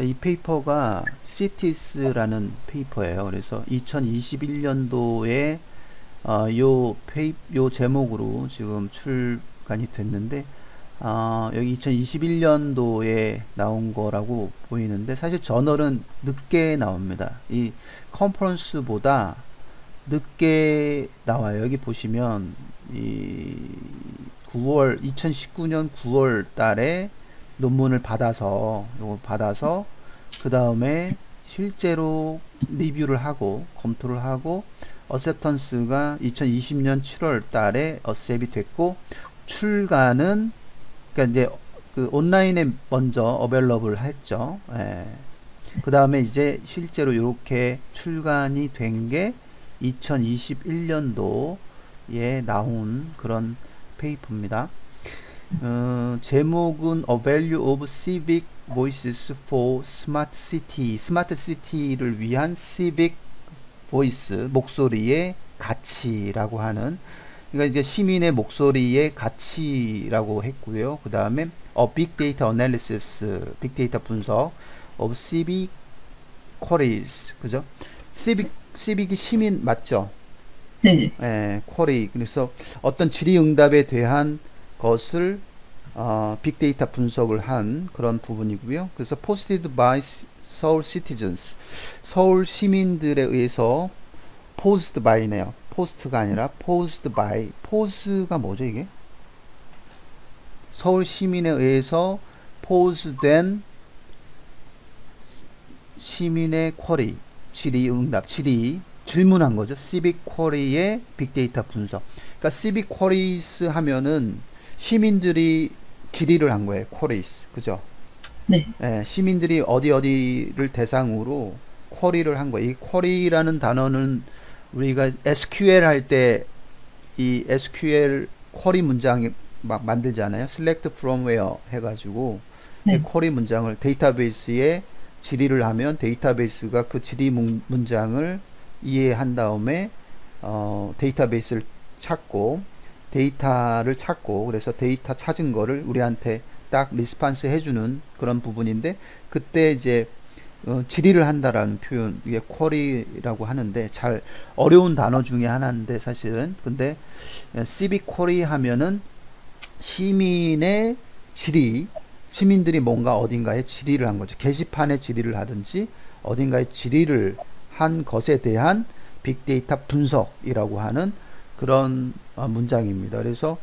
이 페이퍼가 CITES라는 페이퍼예요. 그래서 2021년도에 요 제목으로 지금 출간이 됐는데, 여기 2021년도에 나온 거라고 보이는데, 사실 저널은 늦게 나옵니다. 이 컨퍼런스보다 늦게 나와요. 여기 보시면 이 2019년 9월 달에 논문을 받아서 요걸 받아서 그 다음에 실제로 리뷰를 하고 검토를 하고 어셉턴스가 2020년 7월 달에 어셉이 됐고, 출간은 그러니까 이제 그 온라인에 먼저 어벨러블 했죠. 예. 그 다음에 이제 실제로 이렇게 출간이 된 게 2021년도에 나온 그런 페이퍼입니다. 제목은 A Value of Civic Voices for Smart City, 스마트 시티를 위한 Civic Voice, 목소리의 가치라고 하는, 그러니까 이제 시민의 목소리의 가치라고 했고요. 그 다음에 Big Data Analysis, 빅데이터 분석 of Civic Queries, 그죠? Civic이 시민 맞죠? 네. 예, 쿼리. 그래서 어떤 질의응답에 대한 것을 빅데이터 분석을 한 그런 부분이고요. 그래서 posted by 서울 citizens, 서울 시민들에 의해서 posed by네요. post가 아니라 posed by. pose가 뭐죠 이게? 서울 시민에 의해서 pose된 시민의 쿼리, 질의응답, 질문한 거죠. civic query의 빅데이터 분석. 그러니까 civic queries 하면은 시민들이 질의를 한 거예요. queries. 그죠? 네. 예, 시민들이 어디를 대상으로 쿼리를 한 거예요. 이 쿼리라는 단어는 우리가 SQL 할 때 이 SQL 쿼리 문장 막 만들잖아요. select from where 해가지고 네. 쿼리 문장을 데이터베이스에 질의를 하면 데이터베이스가 그 질의 문장을 이해한 다음에 데이터베이스를 찾고 데이터를 찾고, 그래서 데이터 찾은 거를 우리한테 딱 리스판스 해주는 그런 부분인데, 그때 이제 질의를 한다라는 표현, 이게 쿼리라고 하는데 잘 어려운 단어 중에 하나인데 사실은. 근데 시빅 쿼리 하면은 시민의 질의, 시민들이 뭔가 어딘가에 질의를 한 거죠. 게시판에 질의를 하든지 어딘가에 질의를 한 것에 대한 빅데이터 분석이라고 하는 그런 문장입니다. 그래서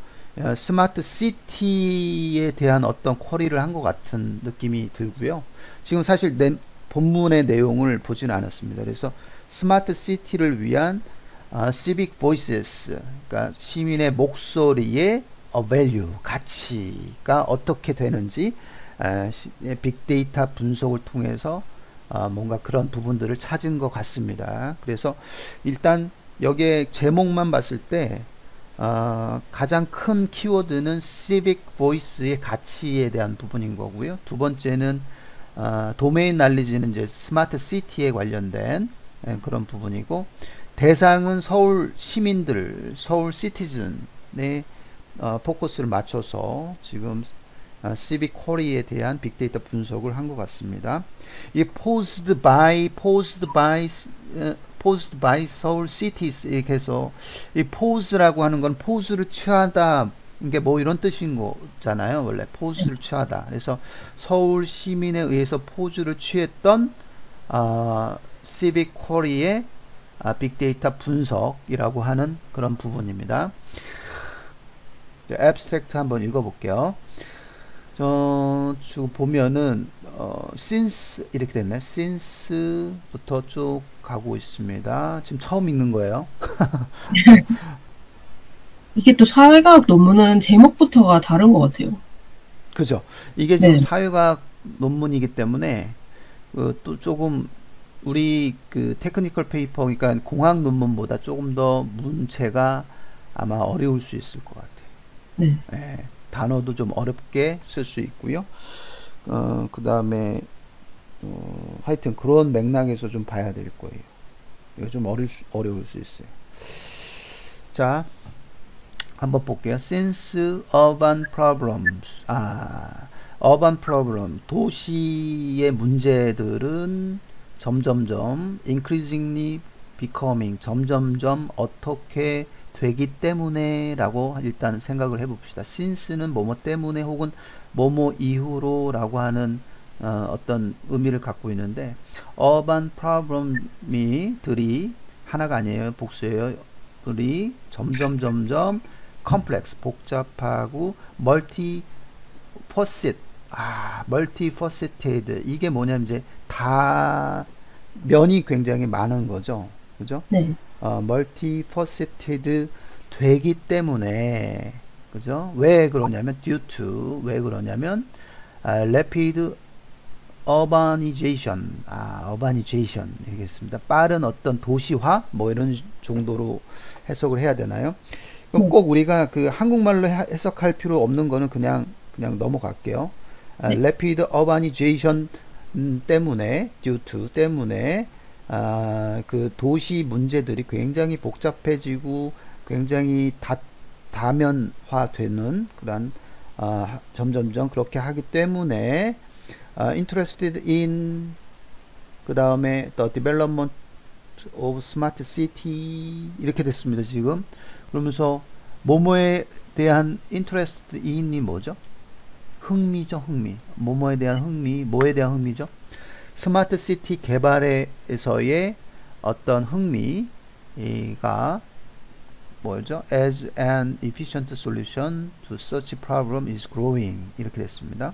스마트 시티에 대한 어떤 쿼리를 한 것 같은 느낌이 들고요. 지금 사실 본문의 내용을 보지는 않았습니다. 그래서 스마트 시티를 위한 civic voices, 그러니까 시민의 목소리의 value, 가치가 어떻게 되는지 빅데이터 분석을 통해서 뭔가 그런 부분들을 찾은 것 같습니다. 그래서 일단 여기에 제목만 봤을 때 가장 큰 키워드는 civic voice의 가치에 대한 부분인 거고요. 두 번째는 도메인 날리지는 이제 스마트 시티에 관련된 그런 부분이고, 대상은 서울 시민들, 서울 시티즌의 포커스를 맞춰서 지금 시빅 쿼리에 대한 빅데이터 분석을 한 것 같습니다. 이 posed by 서울 cities 이렇게 해서, 이 pose라고 하는 건 포즈를 취하다, 이게 뭐 이런 뜻인 거잖아요. 원래 포즈를 취하다. 그래서 서울 시민에 의해서 포즈를 취했던 시빅 쿼리의 빅데이터 분석이라고 하는 그런 부분입니다. 앱스트랙트 한번 읽어볼게요. 지금 보면은 since 이렇게 됐네. since부터 쭉 가고 있습니다. 지금 처음 읽는 거예요. 이게 또 사회과학 논문은 제목부터가 다른 것 같아요. 그죠? 이게 지금 네. 사회과학 논문이기 때문에 또 조금 우리 그 테크니컬 페이퍼, 그러니까 공학 논문보다 조금 더 문체가 아마 어려울 수 있을 것 같아요. 네. 예, 단어도 좀 어렵게 쓸 수 있고요. 그 다음에 하여튼 그런 맥락에서 좀 봐야 될 거예요. 이거 좀 어려울 수 있어요. 자, 한번 볼게요. Since urban problems, urban problem, 도시의 문제들은 점점점 increasingly becoming, 점점점 어떻게 되기 때문에 라고 일단 생각을 해봅시다. since는 뭐뭐 때문에 혹은 뭐뭐 이후로 라고 하는 어떤 의미를 갖고 있는데, urban problem이 들이 하나가 아니에요. 복수예요. 들이 점점 complex, 복잡하고 multifaceted, 이게 뭐냐면 이제 다 면이 굉장히 많은 거죠. 그죠? 네. multifaceted 되기 때문에, 그죠? 왜 그러냐면 왜 그러냐면 rapid urbanization 이겠습니다. 빠른 어떤 도시화 뭐 이런 정도로 해석을 해야 되나요? 그럼 네. 꼭 우리가 그 한국말로 해석할 필요 없는 거는 그냥 넘어갈게요. 네. rapid urbanization 때문에 때문에 그 도시 문제들이 굉장히 복잡해지고 굉장히 다면화되는 그런 점점점 그렇게 하기 때문에 interested in 그 다음에 the development of smart city 이렇게 됐습니다. 지금 그러면서 뭐뭐에 대한 interested in이 뭐죠? 흥미죠. 뭐뭐에 대한 뭐에 대한 흥미죠? 스마트 시티 개발에서의 어떤 흥미가 뭐죠? As an efficient solution to such problem is growing 이렇게 됐습니다.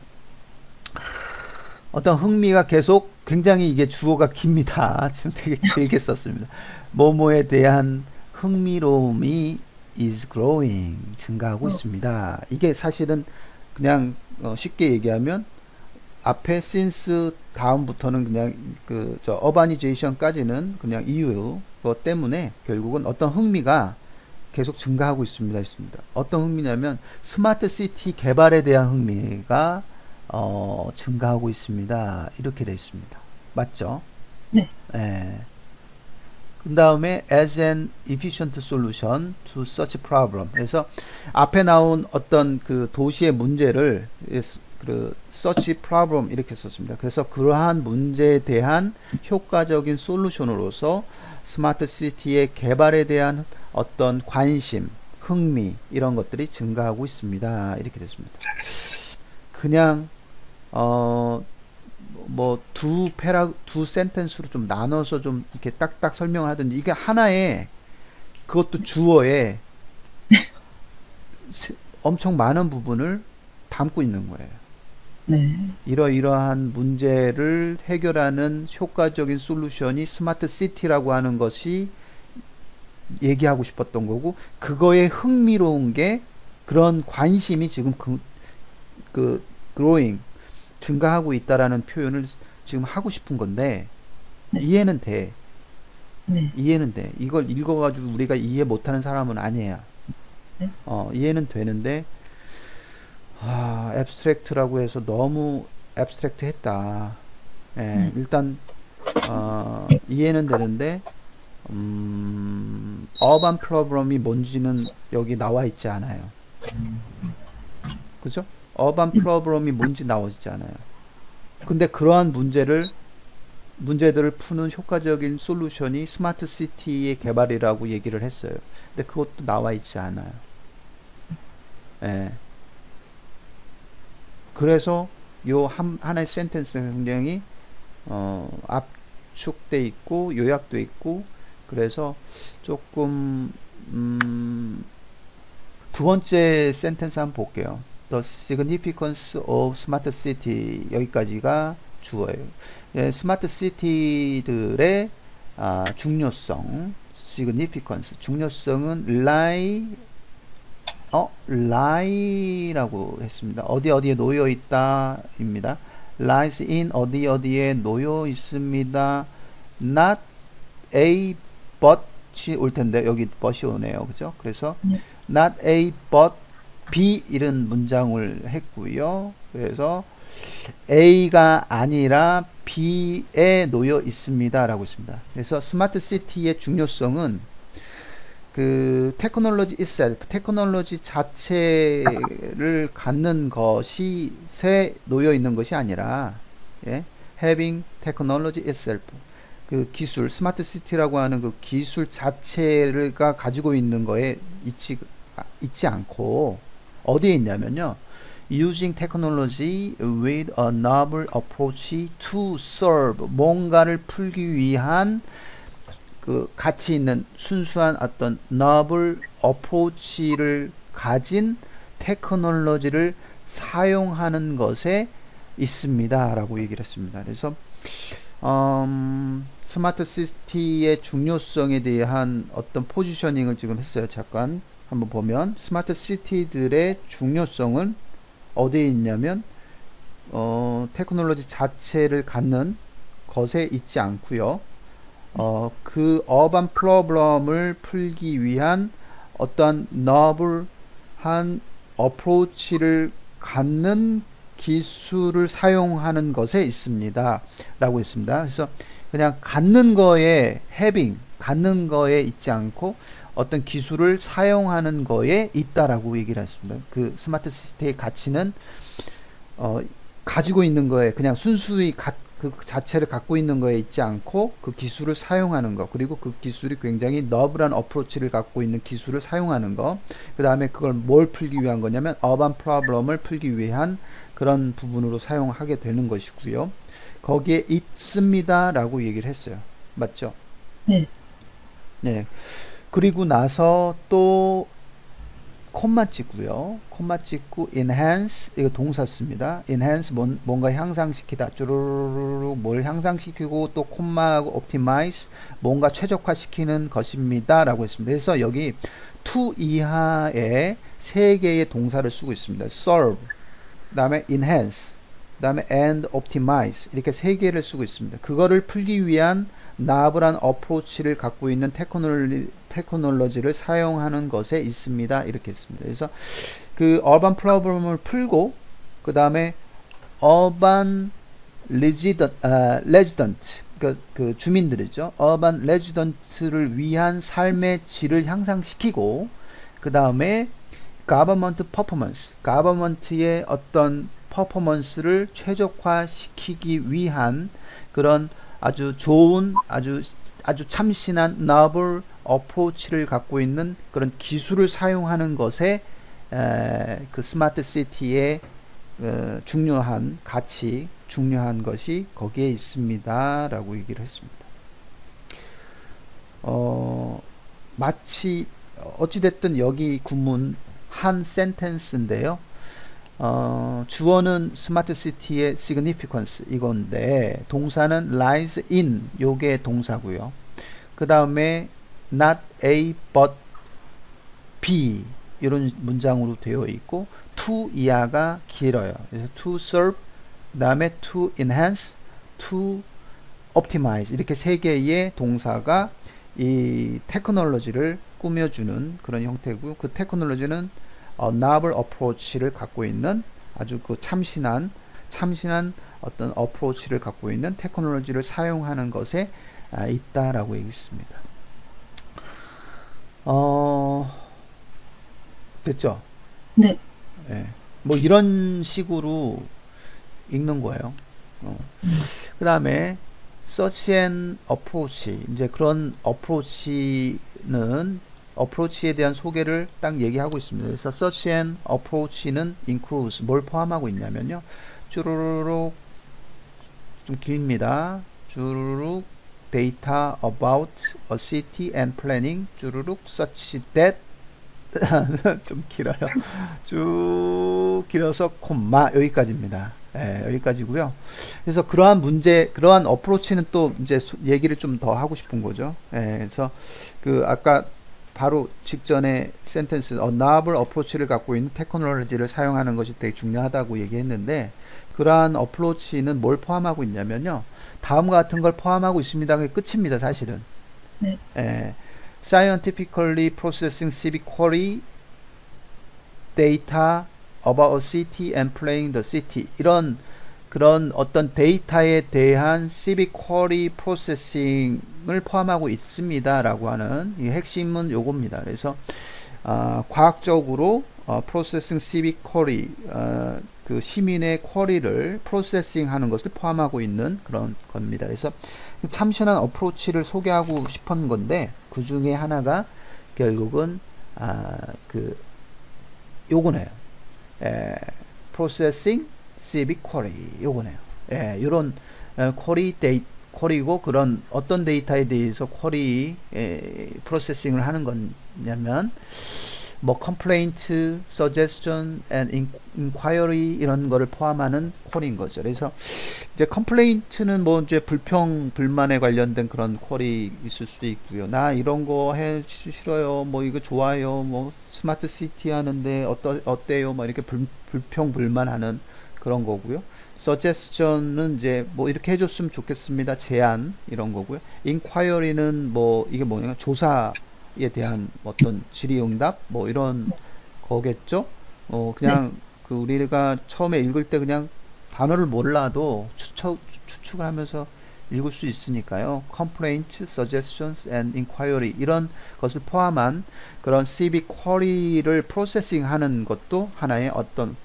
어떤 흥미가 계속 굉장히 이게 주어가 깁니다. 지금 되게 길게 썼습니다. 뭐뭐에 대한 흥미로움이 is growing 증가하고 있습니다. 이게 사실은 그냥 쉽게 얘기하면 앞에 since 다음부터는 그냥 urbanization까지는 그냥 이유 그것 때문에 결국은 어떤 흥미가 계속 증가하고 있습니다. 어떤 흥미냐면 스마트 시티 개발에 대한 흥미가 증가하고 있습니다. 이렇게 되어 있습니다. 맞죠? 네. 예. 그 다음에 as an efficient solution to such problem. 그래서 앞에 나온 어떤 그 도시의 문제를 그 such problem 이렇게 썼습니다. 그래서 그러한 문제에 대한 효과적인 솔루션으로서 스마트 시티의 개발에 대한 어떤 관심, 흥미 이런 것들이 증가하고 있습니다. 이렇게 됐습니다. 그냥 뭐 두 센텐스로 좀 나눠서 좀 이렇게 딱딱 설명을 하든지, 이게 하나의 그것도 주어에 엄청 많은 부분을 담고 있는 거예요. 네. 이러이러한 문제를 해결하는 효과적인 솔루션이 스마트 시티라고 하는 것이 얘기하고 싶었던 거고, 그거에 흥미로운 게 그런 관심이 지금 growing 증가하고 있다라는 표현을 지금 하고 싶은 건데, 네. 이해는 돼. 네. 이해는 돼. 이걸 읽어가지고 우리가 이해 못하는 사람은 아니에요. 네. 이해는 되는데, 앱스트랙트라고 해서 너무 앱스트랙트 했다. 예, 일단 이해는 되는데 어반 프로그램이 뭔지는 여기 나와 있지 않아요. 그죠? 어반 프로그램이 뭔지 나오지 않아요. 근데 그러한 문제들을 푸는 효과적인 솔루션이 스마트 시티의 개발이라고 얘기를 했어요. 근데 그것도 나와 있지 않아요. 예. 그래서 요 하나의 센텐스가 굉장히 압축돼 있고 요약돼 있고, 그래서 조금 두 번째 센텐스 한번 볼게요. The significance of smart city, 여기까지가 주어예요. 예, 스마트 시티들의 중요성, significance, 중요성은 lie라고 했습니다. 어디에 놓여 있다 입니다. lies in 어디에 놓여 있습니다. not a but이 올 텐데 여기 but이 오네요. 그죠? 그래서 not a but b 이런 문장을 했고요. 그래서 a가 아니라 b에 놓여 있습니다 라고 했습니다. 그래서 스마트 시티의 중요성은 그 테크놀로지 itself, 테크놀로지 자체를 갖는 것이 세 놓여 있는 것이 아니라, 예? having technology itself, 그 기술, 스마트 시티라고 하는 그 기술 자체가 가지고 있는 거에 있지 않고 어디에 있냐면요. using technology with a novel approach to serve, 뭔가를 풀기 위한 그 가치 있는 순수한 어떤 novel approach를 가진 테크놀로지를 사용하는 것에 있습니다 라고 얘기를 했습니다. 그래서 스마트 시티의 중요성에 대한 어떤 포지셔닝을 지금 했어요. 잠깐 한번 보면 스마트 시티들의 중요성은 어디에 있냐면 테크놀로지 자체를 갖는 것에 있지 않고요. 그 어반 프로블럼을 풀기 위한 어떤 너블한 어프로치를 갖는 기술을 사용하는 것에 있습니다 라고 했습니다. 그래서 그냥 갖는 거에 having, 갖는 거에 있지 않고 어떤 기술을 사용하는 거에 있다라고 얘기를 했습니다. 그 스마트 시스템의 가치는 가지고 있는 거에 그냥 순수히 그 자체를 갖고 있는 거에 있지 않고 그 기술을 사용하는 거, 그리고 그 기술이 굉장히 너블한 어프로치를 갖고 있는 기술을 사용하는 거, 그 다음에 그걸 뭘 풀기 위한 거냐면 어반 프로블럼을 풀기 위한 그런 부분으로 사용하게 되는 것이고요. 거기에 있습니다 라고 얘기를 했어요. 맞죠? 네. 네. 그리고 나서 또 콤마 찍고요. 콤마 찍고 enhance, 이거 동사 씁니다. enhance, 뭔가 향상시키다. 쭈루루루 뭘 향상시키고, 또 콤마하고 optimize, 뭔가 최적화시키는 것입니다 라고 했습니다. 그래서 여기 to 이하에 세 개의 동사를 쓰고 있습니다. serve, 그 다음에 enhance, 그 다음에 and optimize, 이렇게 세 개를 쓰고 있습니다. 그거를 풀기 위한 나블한 어프로치를 갖고 있는 테크놀로지를 사용하는 것에 있습니다 이렇게 했습니다. 그래서 그 어반 프로블럼을 풀고 그 다음에 어반 레지던트, 그 주민들이죠. 어반 레지던트를 위한 삶의 질을 향상시키고, 그 다음에 가버먼트 퍼포먼스, 가버먼트의 어떤 퍼포먼스를 최적화시키기 위한 그런 아주 좋은, 아주 참신한 novel 어프로치를 갖고 있는 그런 기술을 사용하는 것에 그 스마트 시티의 중요한 가치, 중요한 것이 거기에 있습니다 라고 얘기를 했습니다. 마치 어찌됐든 여기 구문 한 센텐스인데요. 주어는 스마트 시티의 significance 이건데, 동사는 lies in, 요게 동사고요. 그 다음에 not A but B, 이런 문장으로 되어 있고, to 이하가 길어요. 그래서 to serve, 그 다음에 to enhance, to optimize, 이렇게 세 개의 동사가 이 테크놀로지를 꾸며주는 그런 형태고요. 그 테크놀로지는 novel approach를 갖고 있는 아주 그 참신한 어떤 어프로치를 갖고 있는 테크놀로지를 사용하는 것에 있다라고 얘기했습니다. 됐죠? 네. 네. 뭐 이런 식으로 읽는 거예요. 그 다음에 search and approach, 이제 그런 어프로치에 대한 소개를 딱 얘기하고 있습니다. 그래서 search and approach는 includes, 뭘 포함하고 있냐면요. 쭈루룩, 좀 깁니다. 쭈루룩 data about a city and planning, 쭈루룩 such that 좀 길어요. 쭉 길어서 콤마, 여기까지입니다. 예, 여기까지고요. 그래서 그러한 어프로치는 또 이제 얘기를 좀 더 하고 싶은 거죠. 예, 그래서 그 아까 바로 직전에 센텐스 novel 어프로치를 갖고 있는 테크놀로지를 사용하는 것이 되게 중요하다고 얘기했는데, 그러한 어프로치는 뭘 포함하고 있냐면요. 다음과 같은 걸 포함하고 있습니다. 그게 끝입니다, 사실은. 네. Scientifically processing civic query data about a city and playing the city, 이런 그런 어떤 데이터에 대한 civic query 프로세싱을 포함하고 있습니다 라고 하는 이 핵심은 요겁니다. 그래서 과학적으로 프로세싱 civic query 그 시민의 쿼리를 프로세싱 하는 것을 포함하고 있는 그런 겁니다. 그래서 참신한 어프로치를 소개하고 싶은 건데 그 중에 하나가 결국은 그 요거네요. 프로세싱 civic query 요거네요. 요런 쿼리고 그런 어떤 데이터에 대해서 쿼리 프로세싱을 하는 거냐면 뭐 complaint, suggestion, and inquiry 이런 거를 포함하는 쿼리인 거죠. 그래서 이제 complaint는 뭐 이제 불평, 불만에 관련된 그런 쿼리 있을 수도 있고요. 나 이런 거 해 싫어요. 뭐 이거 좋아요. 뭐 스마트 시티 하는데 어때요? 뭐 이렇게 불평, 불만하는 그런 거고요. suggestion은 이제 뭐 이렇게 해줬으면 좋겠습니다. 제안 이런 거고요. inquiry는 뭐 이게 뭐냐 조사에 대한 어떤 질의응답 뭐 이런 거겠죠. 그냥 그 우리가 처음에 읽을 때 그냥 단어를 몰라도 추측을 하면서 읽을 수 있으니까요. complaint, suggestions, and inquiry 이런 것을 포함한 그런 civic query를 프로세싱 하는 것도 하나의 어떤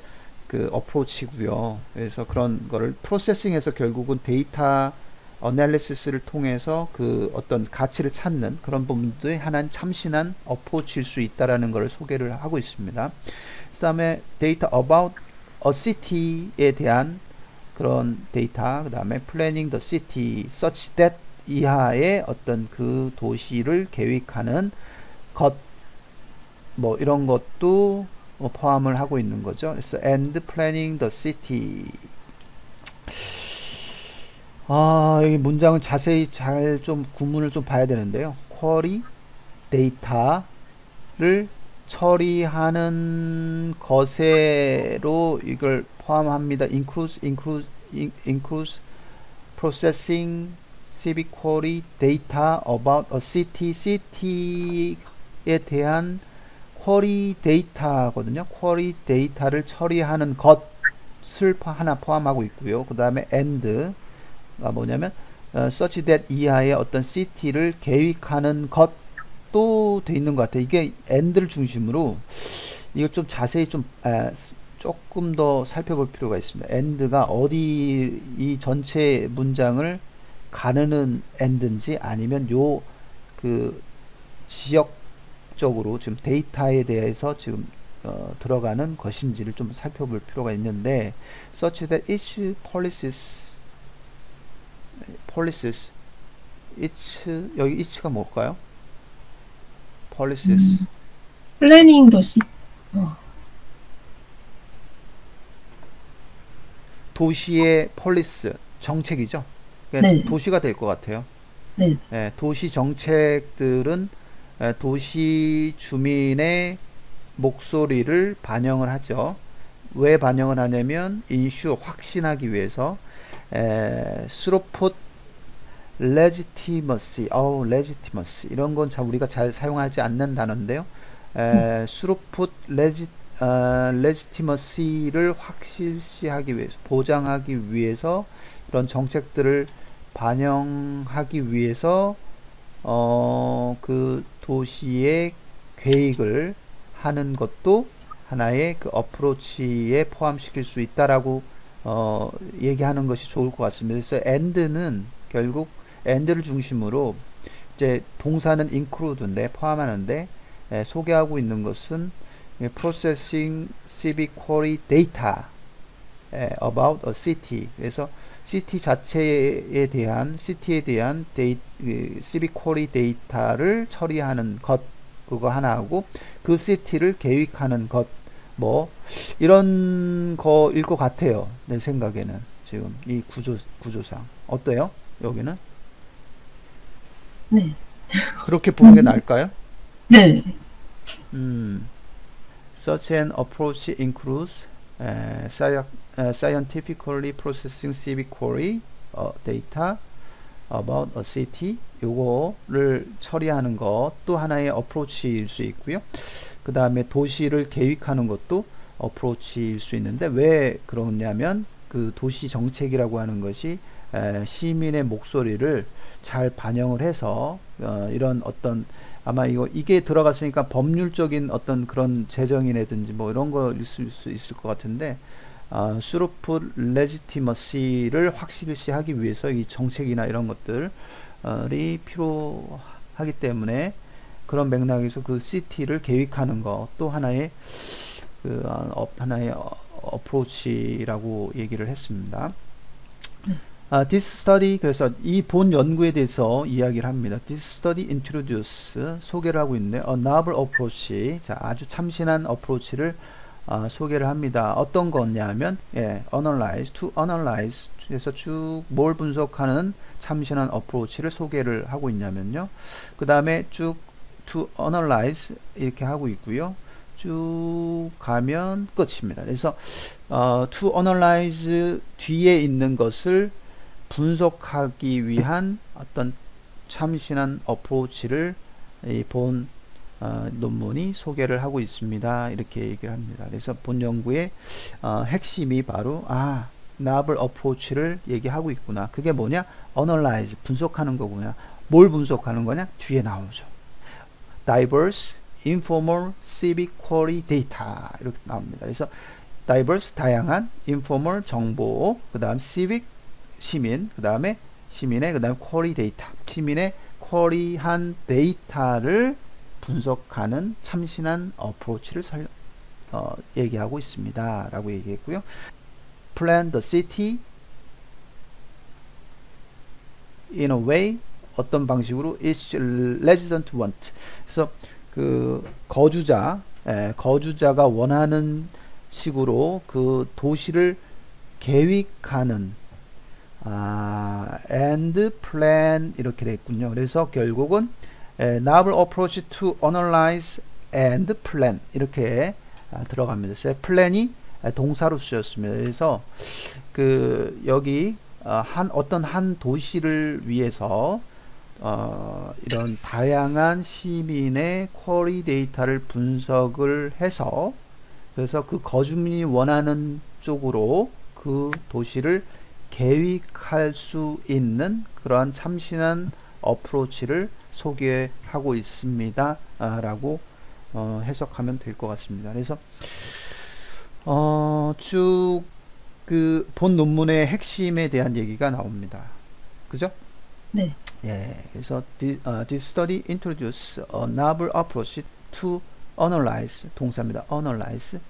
그 어프로치고요. 그래서 그런 거를 프로세싱해서 결국은 데이터 어널리시스를 통해서 그 어떤 가치를 찾는 그런 부분들이 하나는 참신한 어프로치일 수 있다라는 것을 소개를 하고 있습니다. 그 다음에 데이터 about a city에 대한 그런 데이터, 그 다음에 planning the city such that 이하의 어떤 그 도시를 계획하는 것, 뭐 이런 것도 포함을 하고 있는 거죠. 그래서 and planning the city. 이 문장을 자세히 잘 좀 구문을 좀 봐야 되는데요. 쿼리 데이터를 처리하는 것에로 이걸 포함합니다. includes processing civic query data about a city. city에 대한 쿼리 데이터거든요. 쿼리 데이터를 처리하는 것을 하나 포함하고 있고요. 그 다음에 and가 뭐냐면 such that 이하의 어떤 city를 계획하는 것도 돼 있는 것 같아요. 이게 and를 중심으로 이거 좀 자세히 좀 조금 더 살펴볼 필요가 있습니다. and가 어디 이 전체 문장을 가르는 and인지 아니면 요 그 지역적으로 지금 데이터에 대해서 지금 들어가는 것인지를 좀 살펴볼 필요가 있는데 such that each policies 여기 each가 뭘까요? policies 플래닝 더 시, 도시의 policy 정책이죠. 그러니까 네. 도시가 될 것 같아요. 네. 도시 정책들은 도시 주민의 목소리를 반영을 하죠. 왜 반영을 하냐면 이슈 확신하기 위해서 throughput legitimacy, legitimacy 이런 건 참 우리가 잘 사용하지 않는 단어인데요. throughput legitimacy를 확실시하기 위해서 보장하기 위해서 이런 정책들을 반영하기 위해서 그 도시의 계획을 하는 것도 하나의 그 어프로치에 포함시킬 수 있다라고 얘기하는 것이 좋을 것 같습니다. 그래서 and는 결국 and를 중심으로 이제 동사는 include인데 포함하는데 소개하고 있는 것은 processing civic query data about a city. 그래서 시티 자체에 대한 시티에 대한 civic query 데이터를 처리하는 것 그거 하나 하고 그 시티를 계획하는 것 뭐 이런 거일 것 같아요. 내 생각에는 지금 이 구조상 어때요? 여기는 네. 그렇게 보는 게 나을까요? 네. Such an approach includes scientifically processing civic query data about a city 요거를 처리하는 것도 하나의 어프로치일 수 있고요. 그 다음에 도시를 계획하는 것도 어프로치일 수 있는데 왜 그러냐면 그 도시 정책이라고 하는 것이 시민의 목소리를 잘 반영을 해서 이런 어떤 아마 이게 들어갔으니까 법률적인 어떤 그런 재정이라든지 뭐 이런 거 있을 수 있을 것 같은데 스루프 레지티머시를 확실시하기 위해서 이 정책이나 이런 것들이 필요하기 때문에 그런 맥락에서 그 시티를 계획하는 것 또 하나의 하나의 어프로치라고 얘기를 했습니다. This study, 그래서 이 본 연구에 대해서 이야기를 합니다. This study introduce, 소개를 하고 있는데, a novel approach, 자, 아주 참신한 어프로치를 소개를 합니다. 어떤 거냐면, analyze, to analyze, 그래서 쭉 뭘 분석하는 참신한 어프로치를 소개를 하고 있냐면요. 그 다음에 쭉 to analyze 이렇게 하고 있고요. 쭉 가면 끝입니다. 그래서 to analyze 뒤에 있는 것을 분석하기 위한 어떤 참신한 어프로치를 본 논문이 소개를 하고 있습니다. 이렇게 얘기를 합니다. 그래서 본 연구의 핵심이 바로 novel approach를 얘기하고 있구나. 그게 뭐냐? analyze, 분석하는 거구나. 뭘 분석하는 거냐? 뒤에 나오죠. diverse, informal, civic query data 이렇게 나옵니다. 그래서 diverse, 다양한, informal, 정보, 그 다음 civic, 시민, 그 다음에 시민의, 그 다음 query data, 시민의 쿼리한 데이터를 분석하는 참신한 어프로치를 얘기하고 있습니다. 라고 얘기했고요. plan the city in a way, 어떤 방식으로 its resident want. 그래서 그 거주자가 원하는 식으로 그 도시를 계획하는 and plan 이렇게 됐군요. 그래서 결국은 novel approach to analyze and plan 이렇게 들어갑니다. 그래서 plan이 동사로 쓰였습니다. 그래서 그 여기 어떤 한 도시를 위해서 이런 다양한 시민의 쿼리 데이터를 분석을 해서 그래서 그 거주민이 원하는 쪽으로 그 도시를 계획할 수 있는 그러한 참신한 어프로치를 소개하고 있습니다. 라고 해석하면 될 것 같습니다. 그래서 쭉 그 본 논문의 핵심에 대한 얘기가 나옵니다. 그죠? 네. 예, 그래서 this study introduced a novel approach to analyze, 동사입니다. analyze,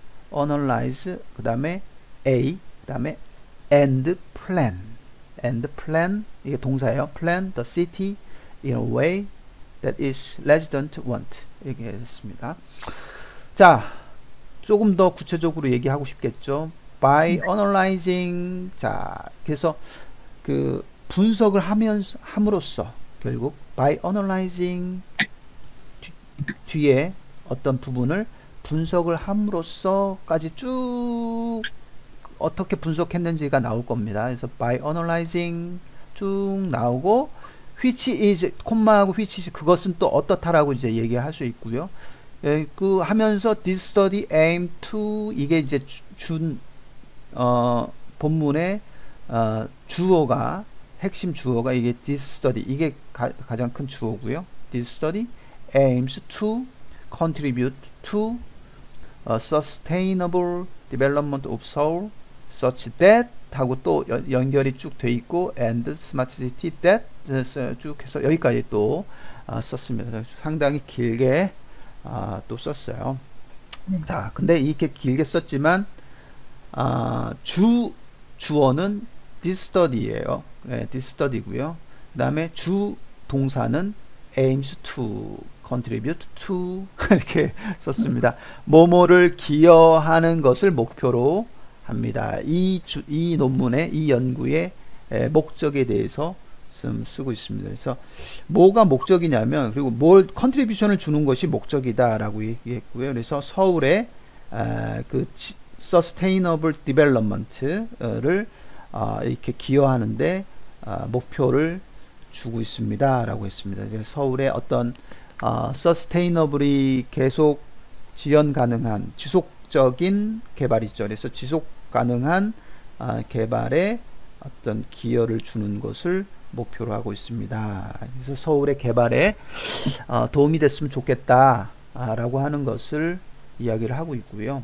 그 다음에 a, 그 다음에 and plan, 이게 동사예요. plan the city in a way that its resident want. 이렇게 했습니다. 자, 조금 더 구체적으로 얘기하고 싶겠죠. by analyzing, 자, 그래서 그 분석을 함으로써 결국 by analyzing 뒤에 어떤 부분을 분석을 함으로써까지 쭉 어떻게 분석했는지가 나올 겁니다. 그래서 by analyzing 쭉 나오고 which is 콤마하고 which is 그것은 또 어떻다라고 이제 얘기할 수 있고요. 그 하면서 this study aim to 이게 이제 본문의 주어가 핵심 주어가 이게 this study 이게 가장 큰 주어고요. this study aims to contribute to sustainable development of Seoul such that 하고 또 연결이 쭉 돼 있고 and smart city that 쭉 해서 여기까지 또 썼습니다. 상당히 길게 또 썼어요. 자, 근데 이렇게 길게 썼지만 주어는 this study예요. 네, this study고요. 그 다음에 주 동사는 aims to, contribute to 이렇게 썼습니다. 뭐뭐를 기여하는 것을 목표로 합니다. 이 논문의 이 연구의 목적에 대해서 쓰고 있습니다. 그래서 뭐가 목적이냐면 그리고 뭘 컨트리뷰션을 주는 것이 목적이다라고 얘기했고요. 그래서 서울의 그 서스테이너블 디벨롭먼트를 이렇게 기여하는데 목표를 주고 있습니다 라고 했습니다. 서울의 어떤 서스테이너블이 계속 지연 가능한 지속적인 개발이죠. 그래서 지속 가능한 개발에 어떤 기여를 주는 것을 목표로 하고 있습니다. 그래서 서울의 개발에 도움이 됐으면 좋겠다 라고 하는 것을 이야기를 하고 있고요.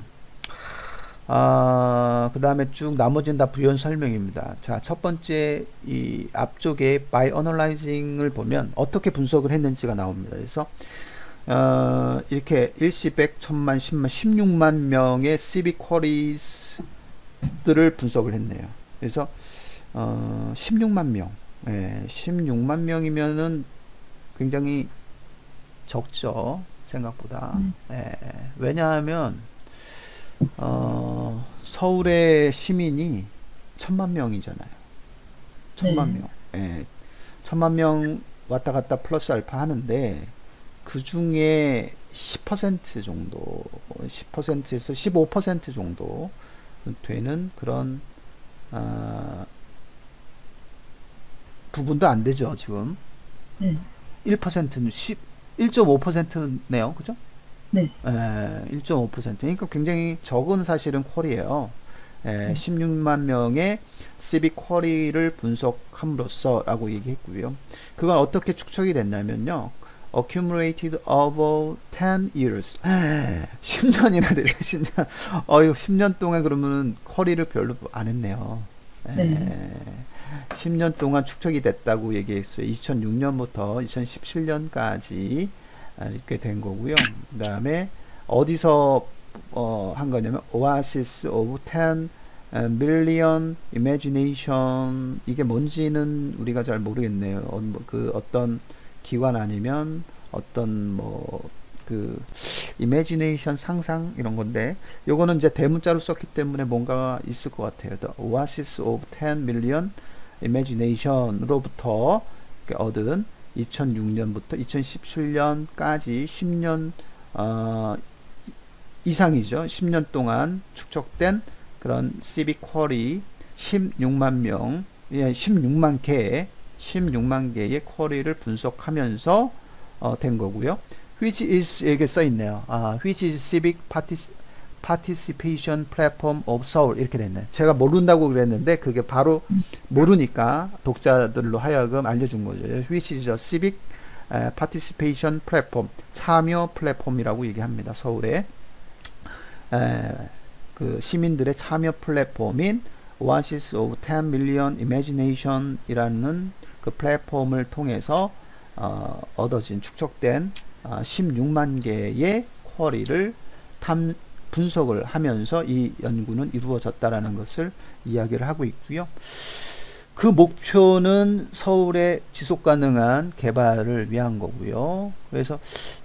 그 다음에 쭉 나머지는 다 부연 설명입니다. 자, 첫 번째 이 앞쪽에 by analyzing을 보면 어떻게 분석을 했는지가 나옵니다. 그래서 이렇게 일시 100, 1000만, 10만, 16만 명의 civic queries들을 분석을 했네요. 그래서 16만 명, 16만 명이면은 굉장히 적죠, 생각보다. 왜냐하면 서울의 시민이 1000만 명이잖아요. 1000만 명. 1000만 명 왔다 갔다 플러스 알파 하는데 그 중에 10% 정도, 10%에서 15% 정도 되는 그런 부분도 안 되죠, 지금. 1%는 1.5%네요. 그죠? 네. 1.5%. 그러니까 굉장히 적은 사실은 퀄이에요. 16만 명의 시빅 쿼리를 분석함으로써 라고 얘기했고요. 그건 어떻게 축적이 됐냐면요. accumulated over 10 years. 10년이나 되죠, 10년. 10년 동안 그러면은 쿼리를 별로 안 했네요. 10년 동안 축적이 됐다고 얘기했어요. 2006년부터 2017년까지 이렇게 된 거고요. 그 다음에 어디서 한 거냐면 Oasis of 10 million imagination, 이게 뭔지는 우리가 잘 모르겠네요. 그 어떤 기관 아니면 어떤 그 imagination 상상 이런 건데, 요거는 이제 대문자로 썼기 때문에 뭔가 있을 것 같아요. The Oasis of 10 million imagination으로부터 얻은 2006년부터 2017년까지 10년 이상이죠. 10년 동안 축적된 그런 civic query 16만 명, 16만 개의 쿼리를 분석하면서 된 거고요. which is 이렇게 써 있네요. which is civic participation platform of Seoul 이렇게 됐네. 제가 모른다고 그랬는데 그게 바로 모르니까 독자들로 하여금 알려준 거죠. which is a civic participation platform, 참여 플랫폼이라고 얘기합니다. 서울에 그 시민들의 참여 플랫폼인 Oasis of 10 Million Imagination 이라는 그 플랫폼을 통해서 얻어진 축적된 16만 개의 쿼리를 분석을 하면서 이 연구는 이루어졌다라는 것을 이야기를 하고 있고요. 그 목표는 서울의 지속가능한 개발을 위한 거고요. 그래서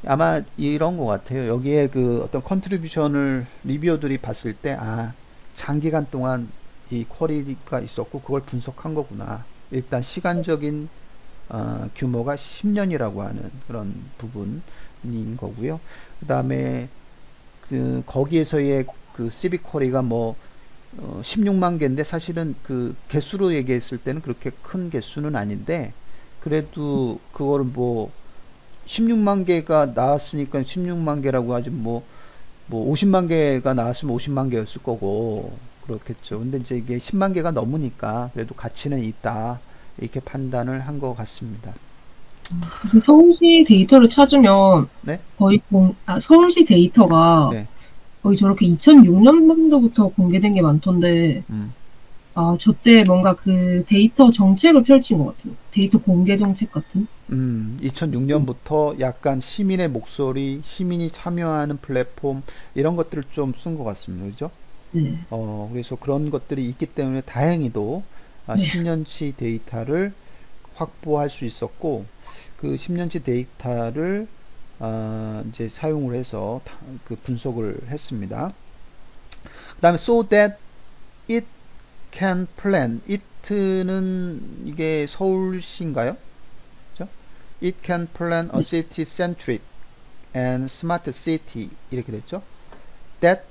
아마 이런 것 같아요. 여기에 그 어떤 컨트리뷰션을 리뷰어들이 봤을 때 장기간 동안 이 쿼리가 있었고 그걸 분석한 거구나. 일단 시간적인 규모가 10년이라고 하는 그런 부분인 거고요. 그 다음에 거기에서의 그 시빅 쿼리가 16만 개인데 사실은 그 개수로 얘기했을 때는 그렇게 큰 개수는 아닌데, 그래도 그거를 16만 개가 나왔으니까 16만 개라고 하지 50만 개가 나왔으면 50만 개였을 거고 그렇겠죠. 근데 이제 이게 10만 개가 넘으니까 그래도 가치는 있다, 이렇게 판단을 한 것 같습니다. 서울시 데이터를 찾으면 네? 거의 서울시 데이터가 네. 거의 저렇게 2006년도부터 공개된 게 많던데, 저때 뭔가 그 데이터 정책을 펼친 것 같아요. 데이터 공개 정책 같은? 2006년부터 약간 시민의 목소리, 시민이 참여하는 플랫폼, 이런 것들을 좀 쓴 것 같습니다. 그죠? 네. 그래서 그런 것들이 있기 때문에 다행히도 10년치 데이터를 확보할 수 있었고, 그 10년치 데이터를 이제 사용을 해서 그 분석을 했습니다. 그 다음에 so that it can plan. it는 이게 서울시인가요? 그죠? it can plan a city centric and smart city 이렇게 됐죠. that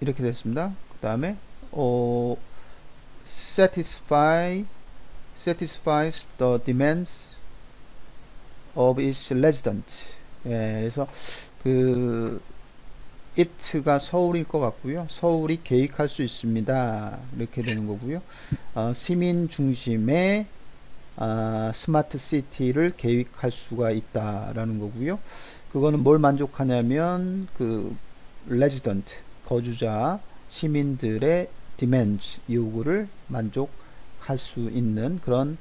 이렇게 됐습니다. 그 다음에 satisfies the demands of its residents. 그래서 그 it가 서울일 것 같고요. 서울이 계획할 수 있습니다. 이렇게 되는 거고요. 시민 중심의 스마트 시티를 계획할 수가 있다라는 거고요. 그거는 뭘 만족하냐면 그 레지던트 거주자 시민들의 디맨드 요구를 만족할 수 있는 그런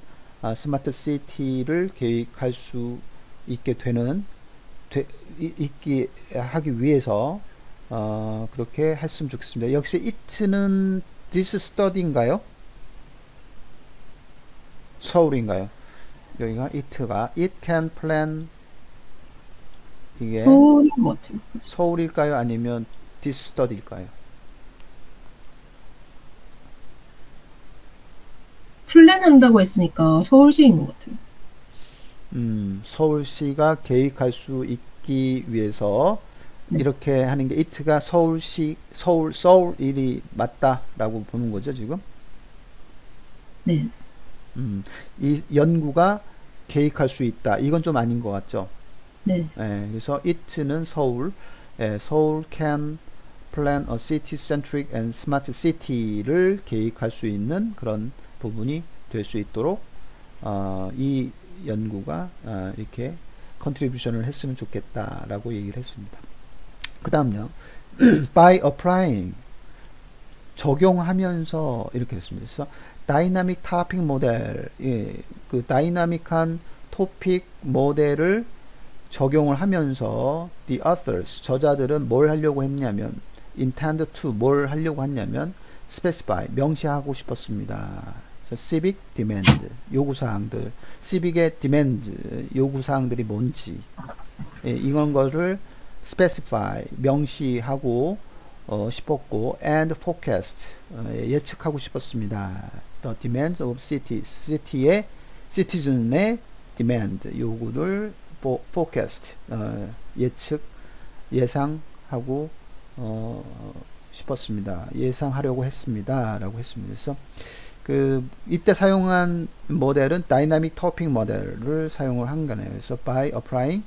스마트 시티를 계획할 수 있게 되는 있게 하기 위해서 그렇게 했으면 좋겠습니다. 역시 it는 this study인가요? 서울인가요? 여기가 it가 it can plan 이게 서울인 것 같아요. 서울일까요? 아니면 this study일까요? 플랜한다고 했으니까 서울시인 것 같아요. 서울시가 계획할 수 있기 위해서 네. 이렇게 하는 게 it가 서울일이 맞다라고 보는 거죠, 지금? 네. 이 연구가 계획할 수 있다. 이건 좀 아닌 것 같죠? 네. 그래서 it는 서울, 서울 can plan a city-centric and smart city를 계획할 수 있는 그런 부분이 될 수 있도록 이 연구가 이렇게 컨트리뷰션을 했으면 좋겠다라고 얘기를 했습니다. 그 다음요. by applying 적용하면서 이렇게 했습니다. 그래서 다이나믹 토픽 모델, 그 다이나믹한 토픽 모델을 적용을 하면서 the authors, 저자들은 뭘 하려고 했냐면 intend to 뭘 하려고 했냐면 specify, 명시하고 싶었습니다. civic demand, 요구사항들, civic의 demand, 요구사항들이 뭔지 이런 거를 specify, 명시하고 싶었고 and forecast, 예측하고 싶었습니다. The demands of cities, city의 citizen의 demand, 요구를 forecast, 예상하고 싶었습니다. 예상하려고 했습니다. 라고 했습니다. 그래서 이때 사용한 모델은 다이나믹 토픽 모델을 사용을 한 거네요. 그래서 by applying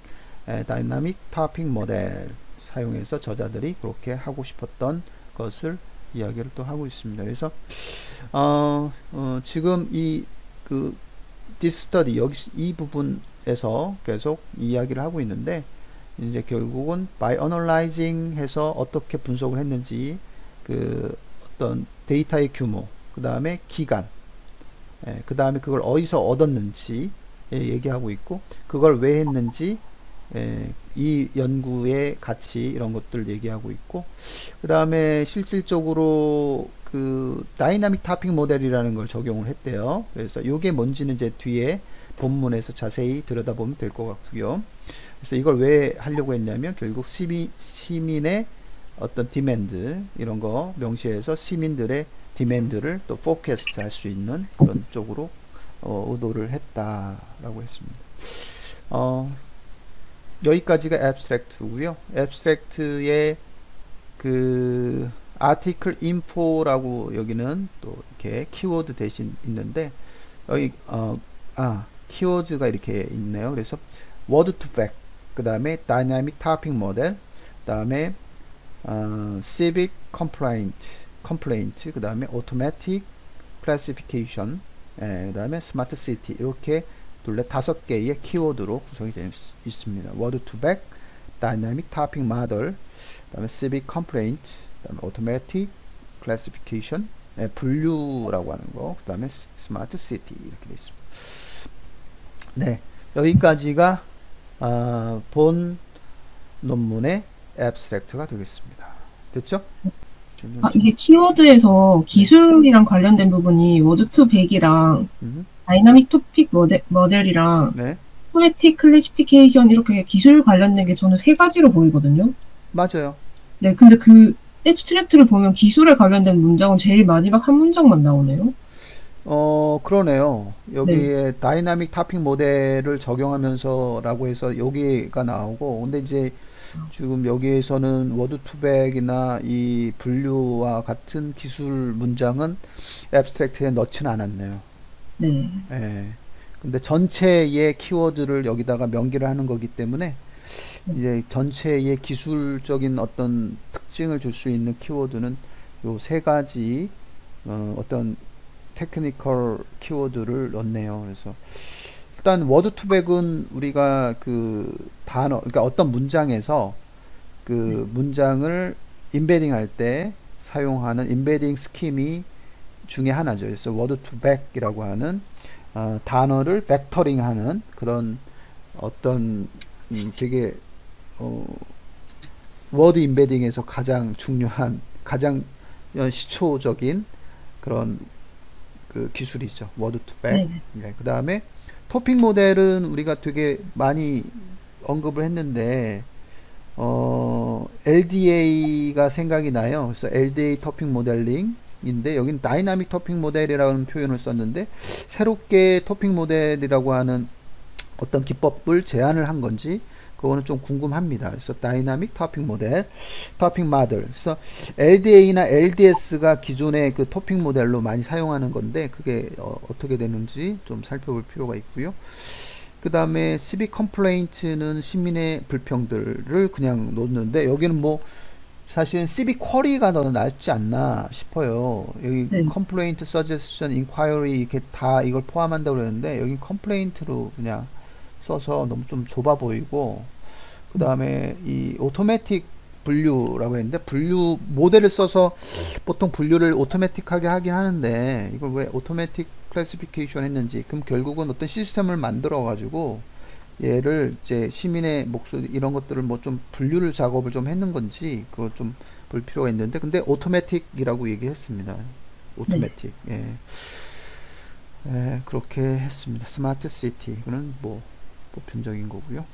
다이나믹 토픽 모델 사용해서 저자들이 그렇게 하고 싶었던 것을 이야기를 또 하고 있습니다. 그래서 지금 this study 여기 이 부분에서 계속 이야기를 하고 있는데 이제 결국은 by analyzing 해서 어떻게 분석을 했는지 어떤 데이터의 규모 그 다음에 기간 그 다음에 그걸 어디서 얻었는지 얘기하고 있고 그걸 왜 했는지 이 연구의 가치 이런 것들 얘기하고 있고 그 다음에 실질적으로 다이나믹 토픽 모델이라는 걸 적용을 했대요. 그래서 이게 뭔지는 이제 뒤에 본문에서 자세히 들여다보면 될 것 같고요. 그래서 이걸 왜 하려고 했냐면 결국 시민의 어떤 디맨드 이런 거 명시해서 시민들의 디맨드를 또 포캐스트 할 수 있는 그런 쪽으로 의도를 했다라고 했습니다. 여기까지가 앱스트랙트고요. 앱스트랙트의 아티클 인포라고 여기는 또 이렇게 키워드 대신 있는데 여기 키워드가 이렇게 있네요. 그래서 word to fact 그 다음에 dynamic topic model 그 다음에 civic complaint 그 다음에 automatic classification 그 다음에 smart city 이렇게 둘레 5개의 키워드로 구성이 되어 있습니다. word to fact, dynamic topic model 그 다음에 civic complaint 그 다음에 automatic classification 분류라고 하는 거 그 다음에 smart city 이렇게 되어 있습니다. 네, 여기까지가 본 논문의 앱스트랙트가 되겠습니다. 됐죠? 이게 키워드에서 기술이랑 관련된 부분이 워드200이랑 다이나믹 토픽 모델이랑 네. 포메틱 클래시피케이션 이렇게 기술 관련된 게 저는 3가지로 보이거든요. 맞아요. 네, 근데 앱스트랙트를 보면 기술에 관련된 문장은 제일 마지막 한 문장만 나오네요. 그러네요. 여기에 다이나믹 토픽 모델을 적용하면서 라고 해서 여기가 나오고 근데 이제 지금 여기에서는 워드200이나 이 분류와 같은 기술 문장은 앱스트랙트에 넣지는 않았네요. 네. 근데 전체의 키워드를 여기다가 명기를 하는 거기 때문에 이제 전체의 기술적인 어떤 특징을 줄 수 있는 키워드는 요 세 가지 어떤 테크니컬 키워드를 넣네요. 그래서 일단 워드 투백은 우리가 그 단어, 그러니까 어떤 문장에서 그 문장을 인베딩 할 때 사용하는 인베딩 스킴이 중에 하나죠. 그래서 워드 투백이라고 하는 단어를 벡터링 하는 그런 어떤 되게 워드 인베딩에서 가장 중요한 가장 시초적인 그런 그 기술이죠. 워드 투백. 네. 네, 그 다음에 토픽 모델은 우리가 되게 많이 언급을 했는데 LDA가 생각이 나요. 그래서 LDA 토픽 모델링인데 여기는 다이나믹 토픽 모델이라는 표현을 썼는데 새롭게 토픽 모델이라고 하는 어떤 기법을 제안을 한 건지 그거는 좀 궁금합니다. 그래서 다이나믹 토픽 모델, 토픽 모델. 그래서 LDA나 LDS가 기존의 그 토픽 모델로 많이 사용하는 건데 그게 어떻게 되는지 좀 살펴볼 필요가 있고요. 그 다음에 시빅 컴플레인트는 시민의 불평들을 그냥 놓는데 여기는 뭐 사실은 시빅 쿼리가 더 낫지 않나 싶어요. 여기 네. 컴플레인트, 서제스션, 인콰이어리 이렇게 다 이걸 포함한다고 그러는데 여기 컴플레인트로 그냥 써서 너무 좀 좁아 보이고 그 다음에 이 오토매틱 분류라고 했는데 분류 모델을 써서 보통 분류를 오토매틱하게 하긴 하는데 이걸 왜 오토매틱 클래시피케이션 했는지 그럼 결국은 어떤 시스템을 만들어 가지고 얘를 이제 시민의 목소리 이런 것들을 뭐 좀 분류를 작업을 좀 했는 건지 그거 좀 볼 필요가 있는데 근데 오토매틱이라고 얘기했습니다. 오토매틱. 예. 예, 그렇게 했습니다. 스마트 시티 이거는 뭐 보편적인 거고요.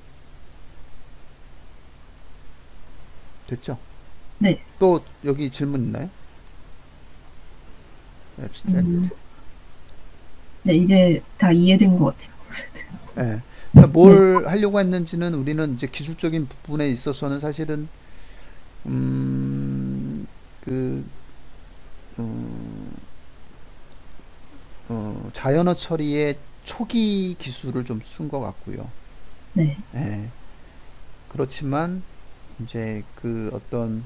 됐죠? 네. 또 여기 질문 있나요? 앱스트랙트. 네, 이제 다 이해된 것 같아요. 예. 그러니까 뭘 하려고 했는지는 우리는 이제 기술적인 부분에 있어서는 사실은 그 자연어 처리의 초기 기술을 좀 쓴 것 같고요. 네. 예. 그렇지만 이제 그 어떤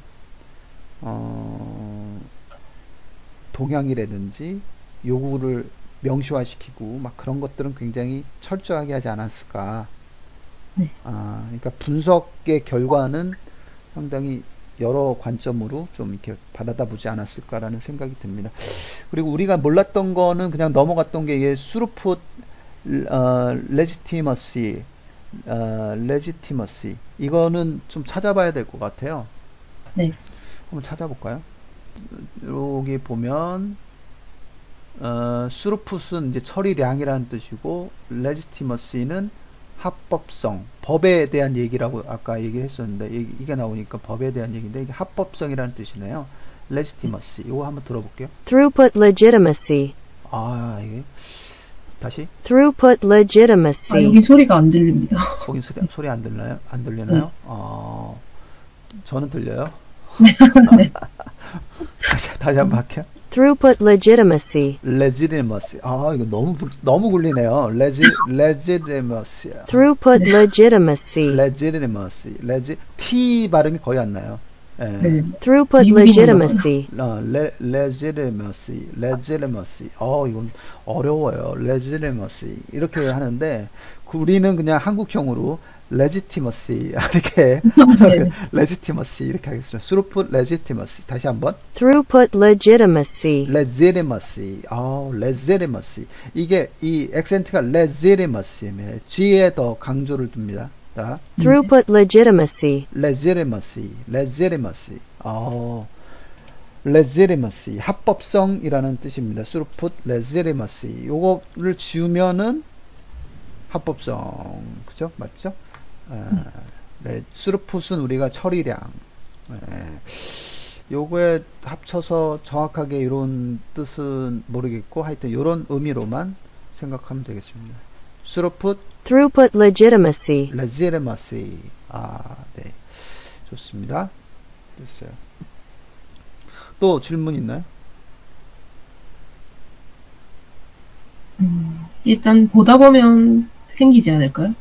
동향이라든지 요구를 명시화시키고 막 그런 것들은 굉장히 철저하게 하지 않았을까. 네. 그러니까 분석의 결과는 상당히 여러 관점으로 좀 이렇게 받아보지 않았을까라는 생각이 듭니다. 그리고 우리가 몰랐던 거는 그냥 넘어갔던 게 이게 수루풋 레지티머시 레지티머시 이거는 좀 찾아봐야 될 것 같아요. 네. 한번 찾아볼까요? 여기 보면 수루풋은 이제 처리량이라는 뜻이고 레지티머시는 합법성, 법에 대한 얘기라고 아까 얘기했었는데 이게 나오니까 법에 대한 얘기인데 이게 합법성이라는 뜻이네요. legitimacy 이거 한번 들어볼게요. Throughput legitimacy. 이게 다시 Throughput legitimacy. 여기 소리가 안 들립니다. 거긴 소리 안 들나요? 안 들리나요? 저는 들려요. 네. 다시 한번 할게요. Throughput legitimacy. legitimacy. 이거 너무 굴리네요. legitimacy. Throughput legitimacy. legitimacy. T 발음이 거의 안 나요. 예. 네. Throughput 미국인인가 legitimacy. legitimacy. 이건 어려워요. legitimacy. 이렇게 하는데, 우리는 그냥 한국형으로 legitimacy. 이렇게, 네. legitimacy. 이렇게 하겠습니다. throughput legitimacy. 다시 한번. Throughput legitimacy. legitimacy. legitimacy. 이게, 이 액센트가 legitimacy에 G에 더 강조를 둡니다. 자. Throughput legitimacy. legitimacy. legitimacy. 합법성이라는 뜻입니다. throughput legitimacy. 요거를 지우면은 합법성. 그죠? 맞죠? throughput은 우리가 처리량. 요거에 합쳐서 정확하게 이런 뜻은 모르겠고 하여튼 요런 의미로만 생각하면 되겠습니다. Throughput legitimacy. legitimacy. 네. 좋습니다. 됐어요. 또 질문 있나요? 일단 보다 보면 생기지 않을까요?